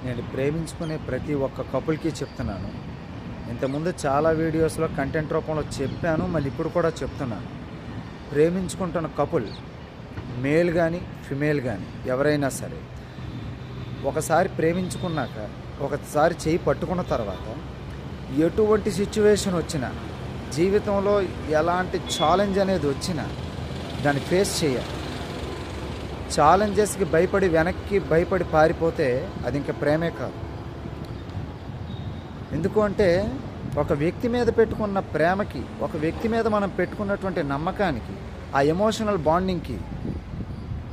నేను ప్రేమించుకునే ప్రతి ఒక్క కపుల్కి చెప్తున్నాను. ఇంతకుముందు చాలా వీడియోస్లో కంటెంట్ రూపంలో చెప్పాను, మళ్ళీ ఇప్పుడు కూడా చెప్తున్నాను. ప్రేమించుకుంటున్న కపుల్ మేల్ కానీ ఫిమేల్ కానీ ఎవరైనా సరే, ఒకసారి ప్రేమించుకున్నాక ఒకసారి చేయి పట్టుకున్న తర్వాత ఎటువంటి సిచ్యువేషన్ వచ్చినా, జీవితంలో ఎలాంటి ఛాలెంజ్ అనేది వచ్చినా దాన్ని ఫేస్ చేయాలి. ఛాలెంజెస్కి భయపడి వెనక్కి భయపడి పారిపోతే అది ఇంకా ప్రేమే కాదు. ఎందుకు అంటే ఒక వ్యక్తి మీద పెట్టుకున్న ప్రేమకి, ఒక వ్యక్తి మీద మనం పెట్టుకున్నటువంటి నమ్మకానికి, ఆ ఎమోషనల్ బాండింగ్కి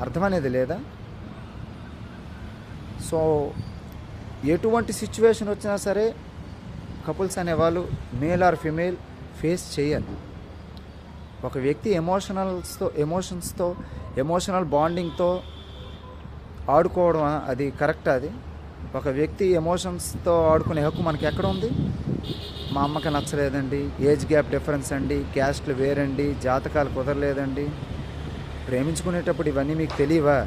అర్థం అనేది లేదా? సో ఎటువంటి సిచ్యువేషన్ వచ్చినా సరే కపుల్స్ అనేవాళ్ళు మేల్ ఆర్ ఫిమేల్ ఫేస్ చేయాలి. ఒక వ్యక్తి ఎమోషన్స్తో ఎమోషనల్ బాండింగ్తో ఆడుకోవడం అది కరెక్ట్? అది ఒక వ్యక్తి ఎమోషన్స్తో ఆడుకునే హక్కు మనకి ఎక్కడ ఉంది? మా అమ్మకి నచ్చలేదండి, ఏజ్ గ్యాప్ డిఫరెన్స్ అండి, క్యాస్ట్లు వేరండి, జాతకాలు కుదరలేదండి. ప్రేమించుకునేటప్పుడు ఇవన్నీ మీకు తెలియవా?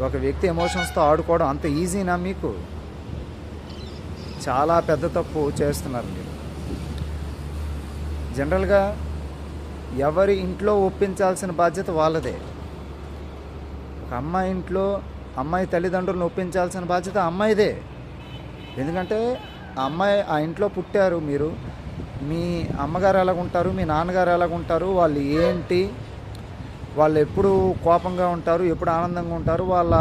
ఒక వ్యక్తి ఎమోషన్స్తో ఆడుకోవడం అంత ఈజీనా మీకు? చాలా పెద్ద తప్పు చేస్తున్నారు మీరు. జనరల్గా ఎవరి ఇంట్లో ఒప్పించాల్సిన బాధ్యత వాళ్ళదే. ఒక అమ్మాయి ఇంట్లో అమ్మాయి తల్లిదండ్రులను ఒప్పించాల్సిన బాధ్యత అమ్మాయిదే. ఎందుకంటే ఆ ఇంట్లో పుట్టారు మీరు. మీ అమ్మగారు ఎలాగుంటారు, మీ నాన్నగారు ఎలాగుంటారు, వాళ్ళు ఏంటి, వాళ్ళు ఎప్పుడు కోపంగా ఉంటారు, ఎప్పుడు ఆనందంగా ఉంటారు, వాళ్ళ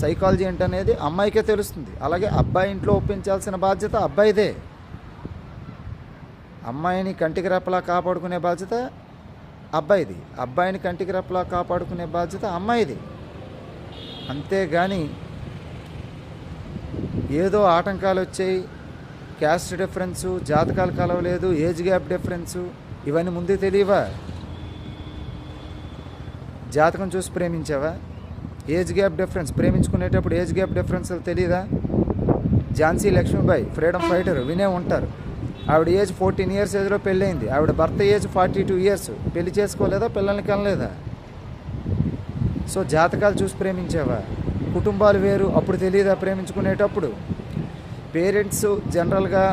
సైకాలజీ ఏంటనేది అమ్మాయికే తెలుస్తుంది. అలాగే అబ్బాయి ఇంట్లో ఒప్పించాల్సిన బాధ్యత అబ్బాయిదే. అమ్మాయిని కంటికి రెప్పలా కాపాడుకునే బాధ్యత అబ్బాయిది, అబ్బాయిని కంటికి రెప్పలా కాపాడుకునే బాధ్యత అమ్మాయిది. అంతేగాని ఏదో ఆటంకాలు వచ్చాయి, క్యాస్ట్ డిఫరెన్సు, జాతకాలు కలవలేదు, ఏజ్ గ్యాప్ డిఫరెన్సు, ఇవన్నీ ముందే తెలియవా? జాతకం చూసి ప్రేమించావా? ఏజ్ గ్యాప్ డిఫరెన్స్ ప్రేమించుకునేటప్పుడు ఏజ్ గ్యాప్ డిఫరెన్స్ తెలియదా? ఝాన్సీ లక్ష్మీబాయి ఫ్రీడమ్ ఫైటర్ వినే ఉంటారు. ఆవిడ ఏజ్ 14 years ఏజ్లో పెళ్ళయింది. ఆవిడ భర్త ఏజ్ 42 years. పెళ్లి చేసుకోలేదా? పిల్లల్ని కనలేదా? సో జాతకాలు చూసి ప్రేమించావా? కుటుంబాలు వేరు, అప్పుడు తెలియదా ప్రేమించుకునేటప్పుడు? పేరెంట్స్ జనరల్గా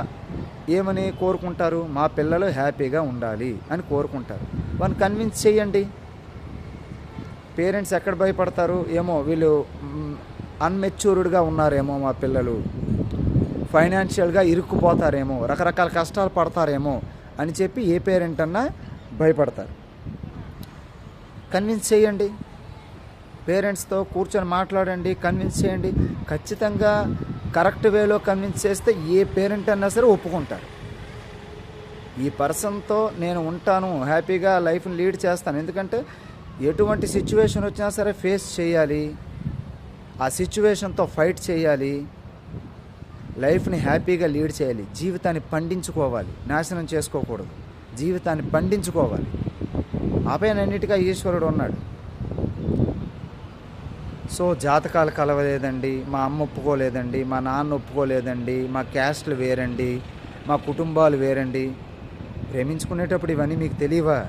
ఏమని కోరుకుంటారు? మా పిల్లలు హ్యాపీగా ఉండాలి అని కోరుకుంటారు. వాళ్ళని కన్విన్స్ చేయండి. పేరెంట్స్ ఎక్కడ భయపడతారు? ఏమో వీళ్ళు అన్మెచ్యూర్డ్గా ఉన్నారేమో, మా పిల్లలు ఫైనాన్షియల్గా ఇరుక్కుపోతారేమో, రకరకాల కష్టాలు పడతారేమో అని చెప్పి ఏ పేరెంట్ అన్నా భయపడతారు. కన్విన్స్ చేయండి. పేరెంట్స్తో కూర్చొని మాట్లాడండి, కన్విన్స్ చేయండి. ఖచ్చితంగా కరెక్ట్ వేలో కన్విన్స్ చేస్తే ఏ పేరెంట్ అన్నా సరే ఒప్పుకుంటారు. ఈ పర్సన్తో నేను ఉంటాను, హ్యాపీగా లైఫ్ని లీడ్ చేస్తాను. ఎందుకంటే ఎటువంటి సిచ్యువేషన్ వచ్చినా సరే ఫేస్ చేయాలి, ఆ సిచ్యువేషన్తో ఫైట్ చేయాలి, లైఫ్ని హ్యాపీగా లీడ్ చేయాలి, జీవితాన్ని పండించుకోవాలి, నాశనం చేసుకోకూడదు, జీవితాన్ని పండించుకోవాలి. ఆపైనన్నిటిగా ఈశ్వరుడు ఉన్నాడు. సో జాతకాలు కలవలేదండి, మా అమ్మ ఒప్పుకోలేదండి, మా నాన్న ఒప్పుకోలేదండి, మా క్యాస్ట్లు వేరండి, మా కుటుంబాలు వేరండి. ప్రేమించుకునేటప్పుడు ఇవన్నీ మీకు తెలియవా?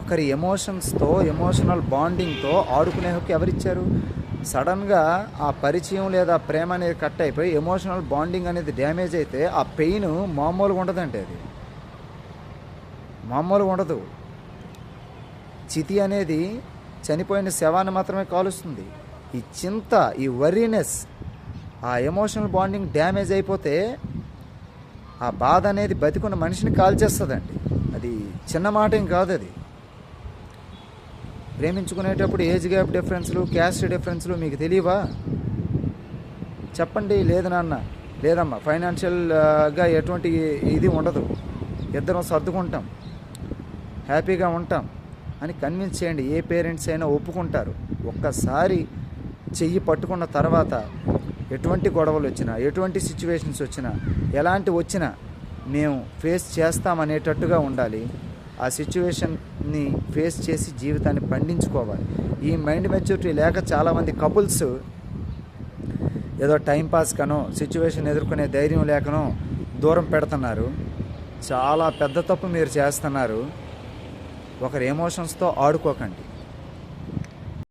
ఒకరి ఎమోషన్స్తో, ఎమోషనల్ బాండింగ్తో ఆడుకునే హక్కు ఎవరిచ్చారు? సడన్గా ఆ పరిచయం లేదా ప్రేమ అనేది కట్ అయిపోయి ఎమోషనల్ బాండింగ్ అనేది డ్యామేజ్ అయితే ఆ పెయిన్ మామూలుగా ఉండదండి. అది మామూలుగా ఉండదు. చితి అనేది చనిపోయిన శవాన్ని మాత్రమే కాలుస్తుంది. ఈ చింత, ఈ వరీనెస్, ఆ ఎమోషనల్ బాండింగ్ డ్యామేజ్ అయిపోతే ఆ బాధ అనేది బతికున్న మనిషిని కాల్చేస్తుందండి. అది చిన్న మాట ఏం కాదు. అది ప్రేమించుకునేటప్పుడు ఏజ్ గ్యాప్ డిఫరెన్స్లు, క్యాస్ట్ డిఫరెన్స్లు మీకు తెలియవా? చెప్పండి. లేదు నాన్న, లేదమ్మా, ఫైనాన్షియల్గా ఎటువంటి ఇది ఉండదు, ఇద్దరం సర్దుకుంటాం, హ్యాపీగా ఉంటాం అని కన్విన్స్ చేయండి. ఏ పేరెంట్స్ అయినా ఒప్పుకుంటారు. ఒక్కసారి చెయ్యి పట్టుకున్న తర్వాత ఎటువంటి గొడవలు వచ్చినా, ఎటువంటి సిచ్యువేషన్స్ వచ్చినా, ఎలాంటి వచ్చినా మేము ఫేస్ చేస్తామనేటట్టుగా ఉండాలి. ఆ సిచ్యువేషన్ని ఫేస్ చేసి జీవితాన్ని పండించుకోవాలి. ఈ మైండ్ మెచ్యూరిటీ లేక చాలామంది కపుల్స్ ఏదో టైంపాస్ కనో, సిచ్యువేషన్ ఎదుర్కొనే ధైర్యం లేకనో దూరం పెడుతున్నారు. చాలా పెద్ద తప్పు మీరు చేస్తున్నారు. ఒకరి ఎమోషన్స్తో ఆడుకోకండి.